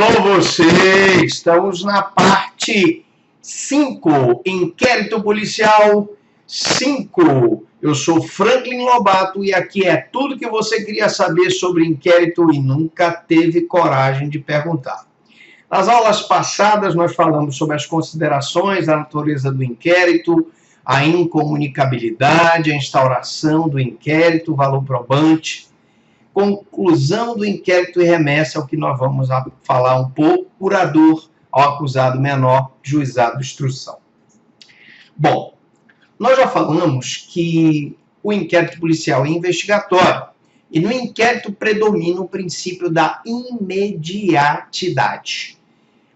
Alô você! Estamos na parte 5, Inquérito Policial 5. Eu sou Franklin Lobato e aqui é tudo que você queria saber sobre inquérito e nunca teve coragem de perguntar. Nas aulas passadas nós falamos sobre as considerações da natureza do inquérito, a incomunicabilidade, a instauração do inquérito, o valor probante, conclusão do inquérito e remessa ao que nós vamos falar um pouco, curador ao acusado menor, juizado de instrução. Bom, nós já falamos que o inquérito policial é investigatório e no inquérito predomina o princípio da imediatidade.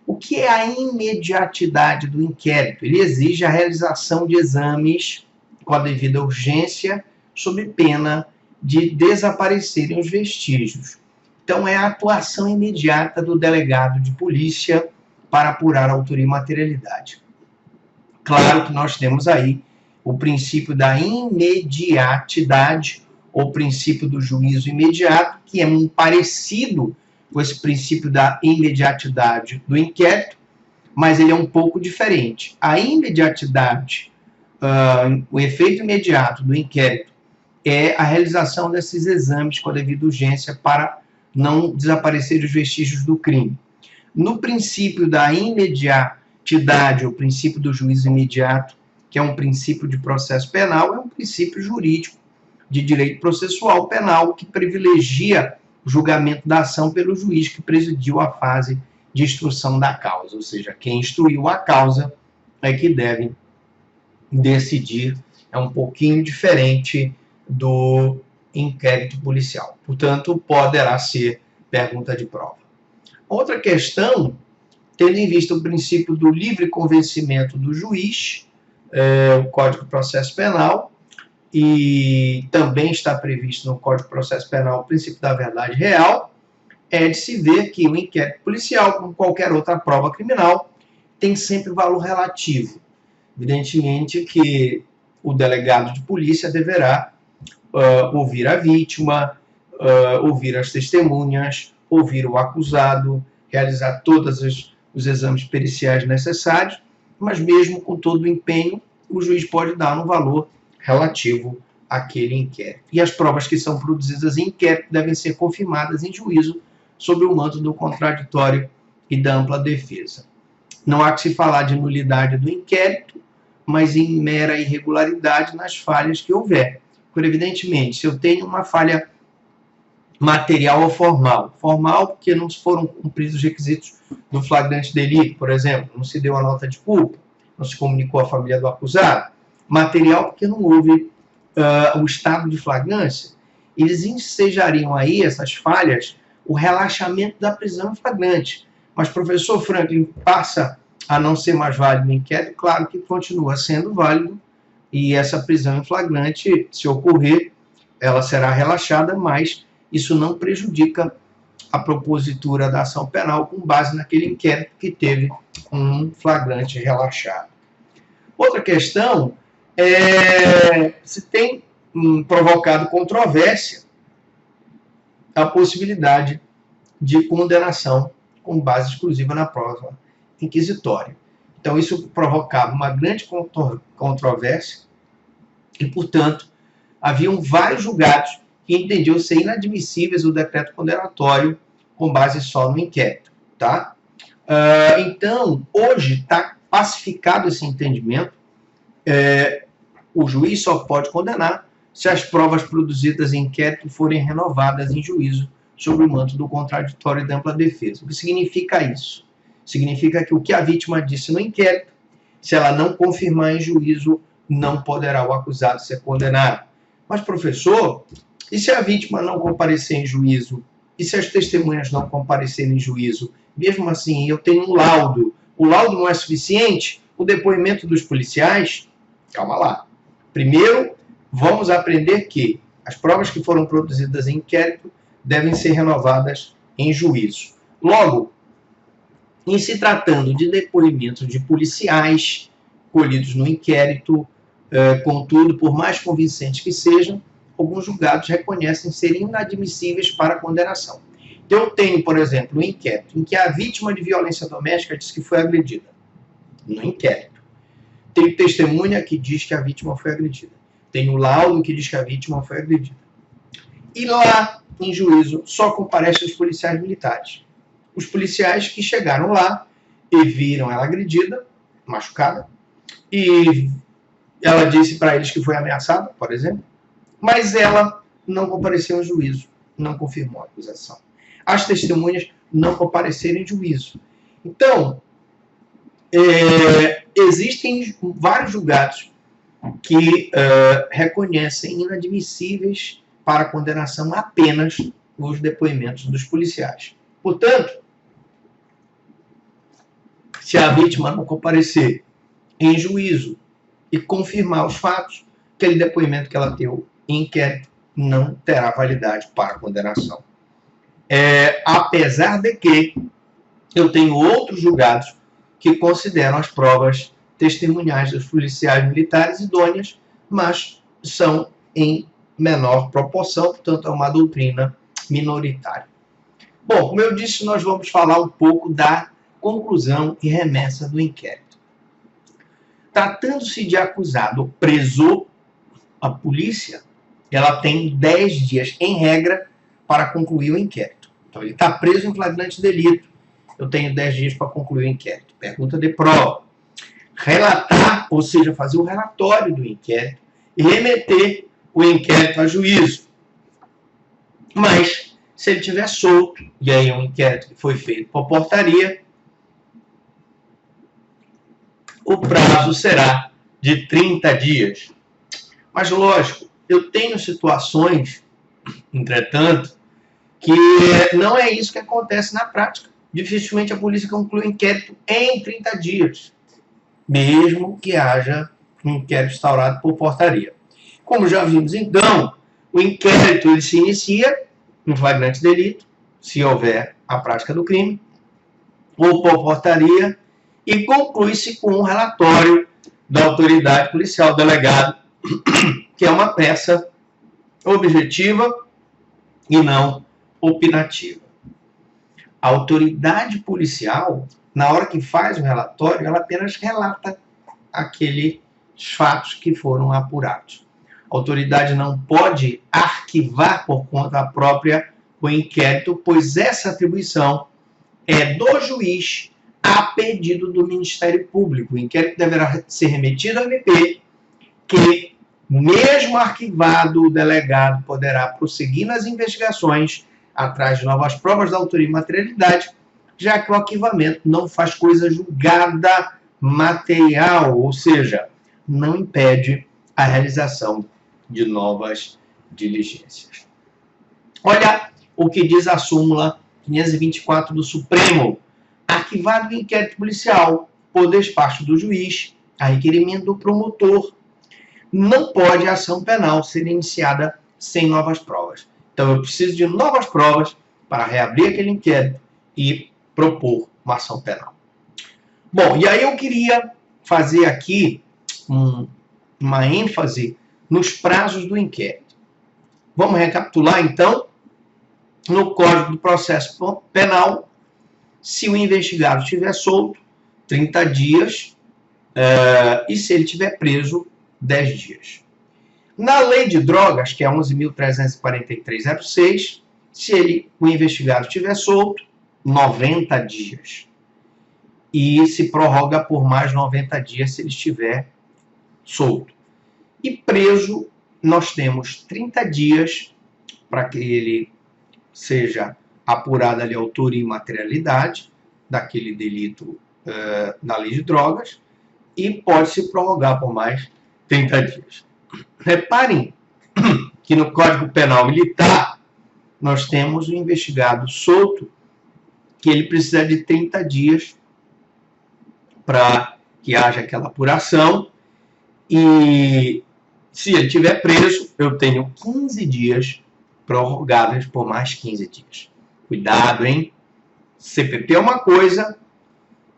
O que é a imediatidade do inquérito? Ele exige a realização de exames com a devida urgência, sob pena de desaparecerem os vestígios. Então, é a atuação imediata do delegado de polícia para apurar a autoria e materialidade. Claro que nós temos aí o princípio da imediatidade, ou princípio do juízo imediato, que é um parecido com esse princípio da imediatidade do inquérito, mas ele é um pouco diferente. A imediatidade, o efeito imediato do inquérito, é a realização desses exames com a devida urgência para não desaparecer os vestígios do crime. No princípio da imediatidade, o princípio do juízo imediato, que é um princípio de processo penal, é um princípio jurídico de direito processual penal que privilegia o julgamento da ação pelo juiz que presidiu a fase de instrução da causa, ou seja, quem instruiu a causa é que deve decidir. É um pouquinho diferente do inquérito policial. Portanto, poderá ser pergunta de prova. Outra questão, tendo em vista o princípio do livre convencimento do juiz, o Código de Processo Penal, e também está previsto no Código de Processo Penal o princípio da verdade real, é de se ver que o inquérito policial, como qualquer outra prova criminal, tem sempre valor relativo. Evidentemente que o delegado de polícia deverá ouvir a vítima, ouvir as testemunhas, ouvir o acusado, realizar todos os exames periciais necessários, mas mesmo com todo o empenho, o juiz pode dar um valor relativo àquele inquérito. E as provas que são produzidas em inquérito devem ser confirmadas em juízo sob o manto do contraditório e da ampla defesa. Não há que se falar de nulidade do inquérito, mas em mera irregularidade nas falhas que houver. Porque, evidentemente, se eu tenho uma falha material ou formal, porque não foram cumpridos os requisitos do flagrante delito, por exemplo, não se deu a nota de culpa, não se comunicou à família do acusado, material porque não houve o estado de flagrância, eles ensejariam aí, essas falhas, o relaxamento da prisão em flagrante. Mas, professor Franklin, passa a não ser mais válido no inquérito? Claro que continua sendo válido, e essa prisão em flagrante, se ocorrer, ela será relaxada, mas isso não prejudica a propositura da ação penal com base naquele inquérito que teve um flagrante relaxado. Outra questão é se tem provocado controvérsia a possibilidade de condenação com base exclusiva na prova inquisitória. Então, isso provocava uma grande controvérsia e, portanto, haviam vários julgados que entendiam ser inadmissíveis o decreto condenatório com base só no inquérito. Tá? Então, hoje está pacificado esse entendimento. O juiz só pode condenar se as provas produzidas em inquérito forem renovadas em juízo sob o manto do contraditório e da ampla defesa. O que significa isso? Significa que o que a vítima disse no inquérito, se ela não confirmar em juízo, não poderá o acusado ser condenado. Mas, professor, e se a vítima não comparecer em juízo? E se as testemunhas não comparecerem em juízo? Mesmo assim, eu tenho um laudo. O laudo não é suficiente? O depoimento dos policiais? Calma lá. Primeiro, vamos aprender que as provas que foram produzidas em inquérito devem ser renovadas em juízo. Logo, em se tratando de depoimentos de policiais colhidos no inquérito, contudo, por mais convincentes que sejam, alguns julgados reconhecem serem inadmissíveis para condenação. Eu tenho, por exemplo, um inquérito em que a vítima de violência doméstica diz que foi agredida. No inquérito. Tenho testemunha que diz que a vítima foi agredida. Tenho laudo que diz que a vítima foi agredida. E lá, em juízo, só comparecem os policiais militares. Os policiais que chegaram lá e viram ela agredida, machucada, e ela disse para eles que foi ameaçada, por exemplo, mas ela não compareceu em juízo, não confirmou a acusação. As testemunhas não compareceram em juízo. Então, existem vários julgados que reconhecem inadmissíveis para condenação apenas os depoimentos dos policiais. Portanto, se a vítima não comparecer em juízo e confirmar os fatos, aquele depoimento que ela deu em inquérito não terá validade para condenação. Apesar de que eu tenho outros julgados que consideram as provas testemunhais dos policiais militares idôneas, mas são em menor proporção, portanto é uma doutrina minoritária. Bom, como eu disse, nós vamos falar um pouco da conclusão e remessa do inquérito. Tratando-se de acusado ou preso, a polícia ela tem 10 dias, em regra, para concluir o inquérito. Então, ele está preso em flagrante delito. Eu tenho 10 dias para concluir o inquérito. Pergunta de prova. Relatar, ou seja, fazer o relatório do inquérito e remeter o inquérito a juízo. Mas, se ele estiver solto, e aí é um inquérito que foi feito por portaria, o prazo será de 30 dias. Mas, lógico, eu tenho situações, entretanto, que não é isso que acontece na prática. Dificilmente a polícia conclui o inquérito em 30 dias, mesmo que haja um inquérito instaurado por portaria. Como já vimos, então, o inquérito ele se inicia em flagrante delito, se houver a prática do crime, ou por portaria, e conclui-se com um relatório da autoridade policial, delegado, que é uma peça objetiva e não opinativa. A autoridade policial, na hora que faz o relatório, ela apenas relata aqueles fatos que foram apurados. A autoridade não pode arquivar por conta própria o inquérito, pois essa atribuição é do juiz a pedido do Ministério Público. O inquérito deverá ser remetido ao MP, que, mesmo arquivado, o delegado poderá prosseguir nas investigações atrás de novas provas da autoria e materialidade, já que o arquivamento não faz coisa julgada material, ou seja, não impede a realização de novas diligências. Olha o que diz a súmula 524 do Supremo. Arquivado o inquérito policial por despacho do juiz, a requerimento do promotor, não pode a ação penal ser iniciada sem novas provas. Então, eu preciso de novas provas para reabrir aquele inquérito e propor uma ação penal. Bom, e aí eu queria fazer aqui uma ênfase nos prazos do inquérito. Vamos recapitular, então, no Código do Processo Penal, se o investigado estiver solto, 30 dias, e se ele estiver preso, 10 dias. Na lei de drogas, que é 11.343/06, se o investigado estiver solto, 90 dias. E se prorroga por mais 90 dias se ele estiver solto. E preso, nós temos 30 dias para que ele seja apurada ali a autoria e materialidade daquele delito na lei de drogas e pode se prorrogar por mais 30 dias. Reparem que no Código Penal Militar nós temos o investigado solto que ele precisa de 30 dias para que haja aquela apuração e se ele estiver preso eu tenho 15 dias prorrogáveis por mais 15 dias. Cuidado, hein? CPP é uma coisa,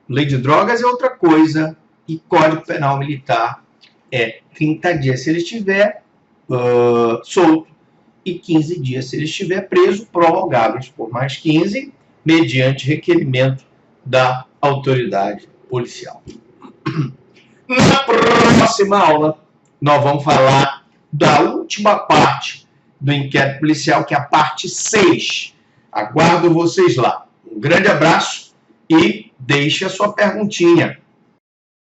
lei de drogas é outra coisa e Código Penal Militar é 30 dias se ele estiver solto e 15 dias se ele estiver preso, prorrogáveis por mais 15, mediante requerimento da autoridade policial. Na próxima aula, nós vamos falar da última parte do inquérito policial, que é a parte 6. Aguardo vocês lá. Um grande abraço e deixe a sua perguntinha.